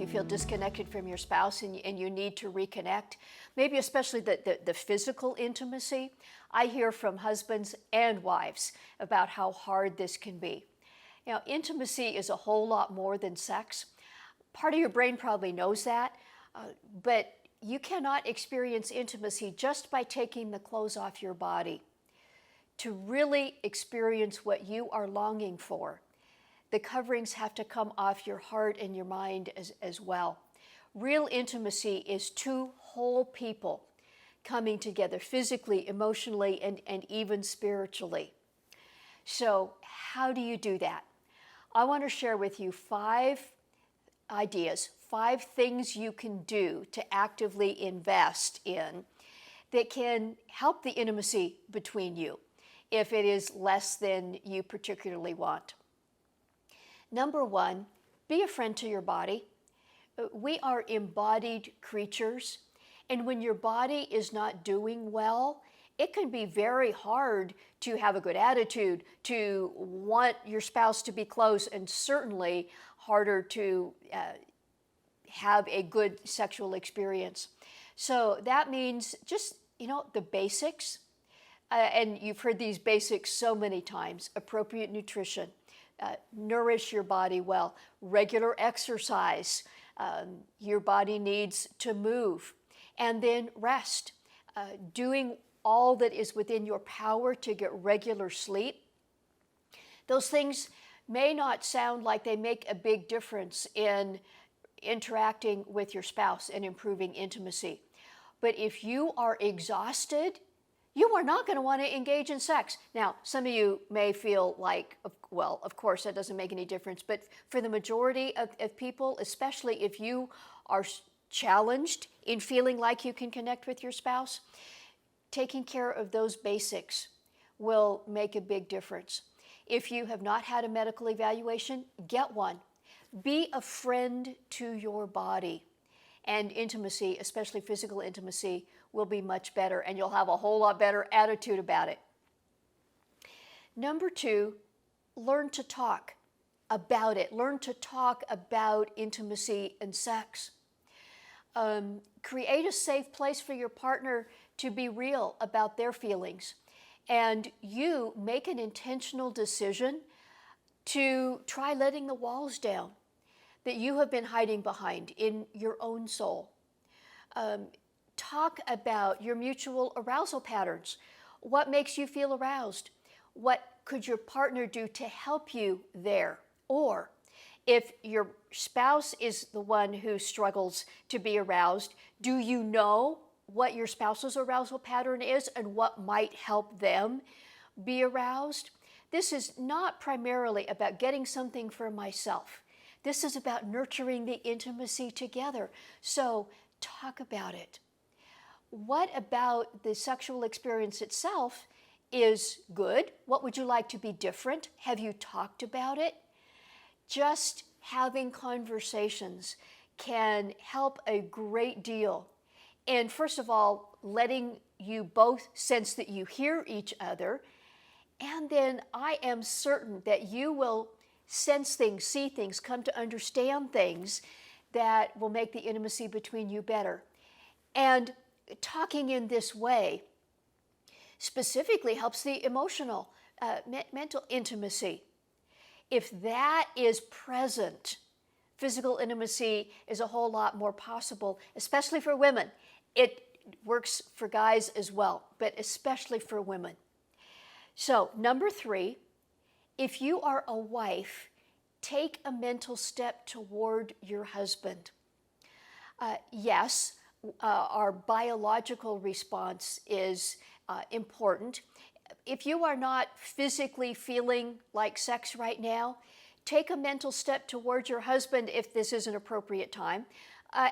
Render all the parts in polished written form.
feel disconnected from your spouse and you need to reconnect, maybe especially the physical intimacy. I hear from husbands and wives about how hard this can be. Now, intimacy is a whole lot more than sex. Part of your brain probably knows that, but you cannot experience intimacy just by taking the clothes off your body. To really experience what you are longing for, the coverings have to come off your heart and your mind as well. Real intimacy is two whole people coming together physically, emotionally, and even spiritually. So how do you do that? I want to share with you 5 ideas, 5 things you can do to actively invest in that can help the intimacy between you if it is less than you particularly want. Number 1, be a friend to your body. We are embodied creatures, and when your body is not doing well, it can be very hard to have a good attitude, to want your spouse to be close, and certainly harder to have a good sexual experience. So that means just, the basics, and you've heard these basics so many times: appropriate nutrition, nourish your body well, regular exercise, your body needs to move, and then rest, doing all that is within your power to get regular sleep. Those things may not sound like they make a big difference in interacting with your spouse and improving intimacy. But if you are exhausted, you are not going to want to engage in sex. Now, some of you may feel like, well, of course, that doesn't make any difference. But for the majority of people, especially if you are challenged in feeling like you can connect with your spouse, taking care of those basics will make a big difference. If you have not had a medical evaluation, get one. Be a friend to your body. And intimacy, especially physical intimacy, will be much better, and you'll have a whole lot better attitude about it. Number 2, learn to talk about it. Learn to talk about intimacy and sex. Create a safe place for your partner to be real about their feelings. And you make an intentional decision to try letting the walls down that you have been hiding behind in your own soul. Talk about your mutual arousal patterns. What makes you feel aroused? What could your partner do to help you there? Or if your spouse is the one who struggles to be aroused, do you know what your spouse's arousal pattern is and what might help them be aroused? This is not primarily about getting something for myself. This is about nurturing the intimacy together. So talk about it. What about the sexual experience itself is good? What would you like to be different? Have you talked about it? Just having conversations can help a great deal. And first of all, letting you both sense that you hear each other. And then I am certain that you will sense things, see things, come to understand things that will make the intimacy between you better. And talking in this way specifically helps the emotional, mental intimacy. If that is present, physical intimacy is a whole lot more possible, especially for women. It works for guys as well, but especially for women. So, number 3, if you are a wife, take a mental step toward your husband. Yes, our biological response is important. If you are not physically feeling like sex right now, take a mental step toward your husband if this is an appropriate time.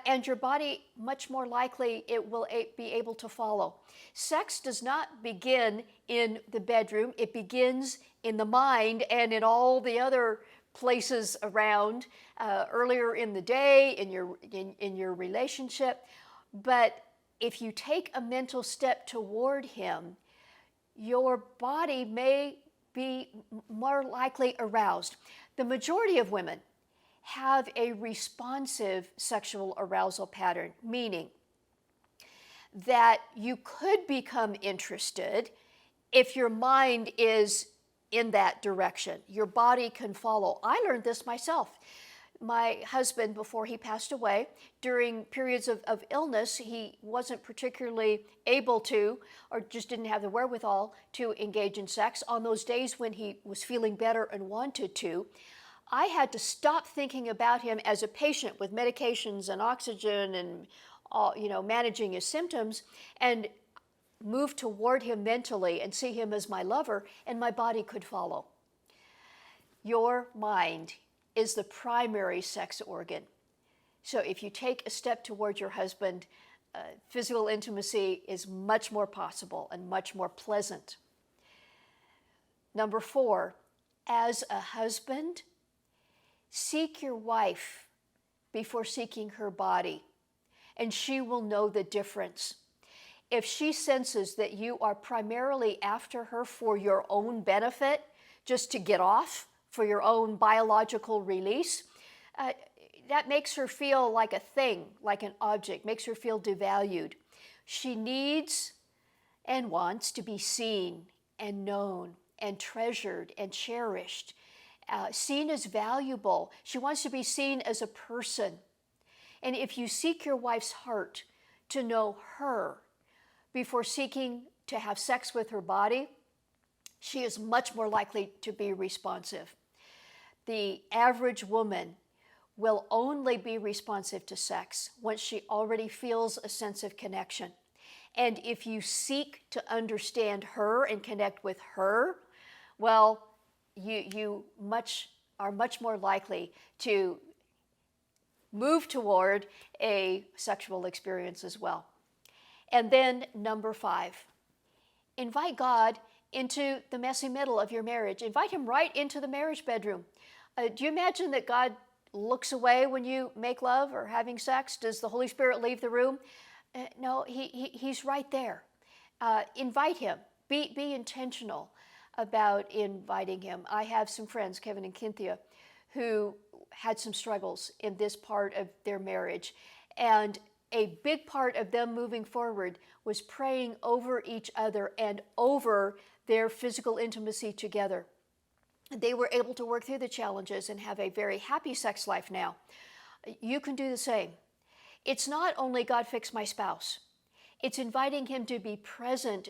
And your body, much more likely, it will be able to follow. Sex does not begin in the bedroom. It begins in the mind and in all the other places around, earlier in the day, in your relationship. But if you take a mental step toward him, your body may be more likely aroused. The majority of women have a responsive sexual arousal pattern, meaning that you could become interested if your mind is in that direction. Your body can follow. I learned this myself. My husband, before he passed away, during periods of illness, he wasn't particularly able to, or just didn't have the wherewithal to engage in sex. On those days when he was feeling better and wanted to, I had to stop thinking about him as a patient with medications and oxygen and managing his symptoms, and move toward him mentally and see him as my lover, and my body could follow. Your mind is the primary sex organ. So if you take a step toward your husband, physical intimacy is much more possible and much more pleasant. Number 4, as a husband, seek your wife before seeking her body, and she will know the difference. If she senses that you are primarily after her for your own benefit, just to get off, for your own biological release, that makes her feel like a thing, like an object, makes her feel devalued. She needs and wants to be seen and known and treasured and cherished, seen as valuable. She wants to be seen as a person. And if you seek your wife's heart to know her before seeking to have sex with her body, she is much more likely to be responsive. The average woman will only be responsive to sex once she already feels a sense of connection. And if you seek to understand her and connect with her, well, you are much more likely to move toward a sexual experience as well. And then number 5, invite God into the messy middle of your marriage. Invite him right into the marriage bedroom. Do you imagine that God looks away when you make love or having sex? Does the Holy Spirit leave the room? No, he's right there. Invite him. Be intentional about inviting him. I have some friends, Kevin and Cynthia, who had some struggles in this part of their marriage. And a big part of them moving forward was praying over each other and over their physical intimacy together. They were able to work through the challenges and have a very happy sex life now. You can do the same. It's not only God fix my spouse, it's inviting him to be present,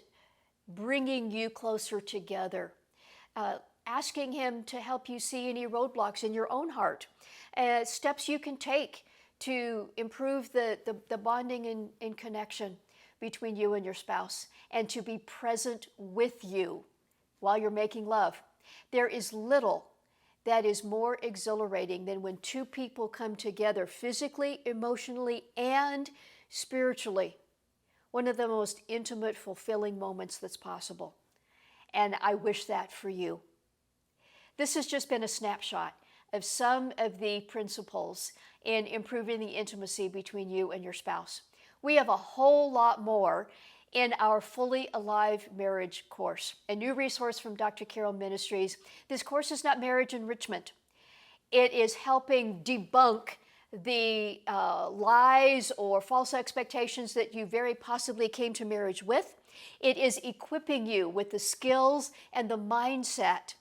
bringing you closer together, asking him to help you see any roadblocks in your own heart, steps you can take to improve the bonding and connection between you and your spouse, and to be present with you while you're making love. There is little that is more exhilarating than when two people come together physically, emotionally, and spiritually. One of the most intimate, fulfilling moments that's possible. And I wish that for you. This has just been a snapshot of some of the principles in improving the intimacy between you and your spouse. We have a whole lot more in our Fully Alive Marriage course, a new resource from Dr. Carroll Ministries. This course is not marriage enrichment. It is helping debunk the lies or false expectations that you very possibly came to marriage with. It is equipping you with the skills and the mindset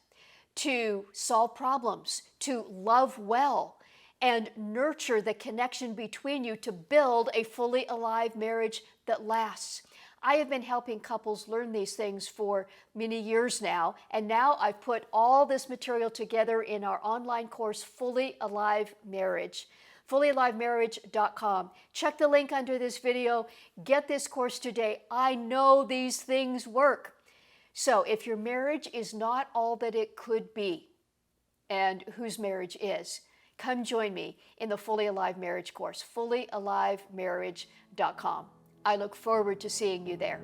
to solve problems, to love well, and nurture the connection between you to build a fully alive marriage that lasts. I have been helping couples learn these things for many years now, and now I've put all this material together in our online course, Fully Alive Marriage. FullyAliveMarriage.com. Check the link under this video. Get this course today. I know these things work. So if your marriage is not all that it could be, and whose marriage is, come join me in the Fully Alive Marriage course, FullyAliveMarriage.com. I look forward to seeing you there.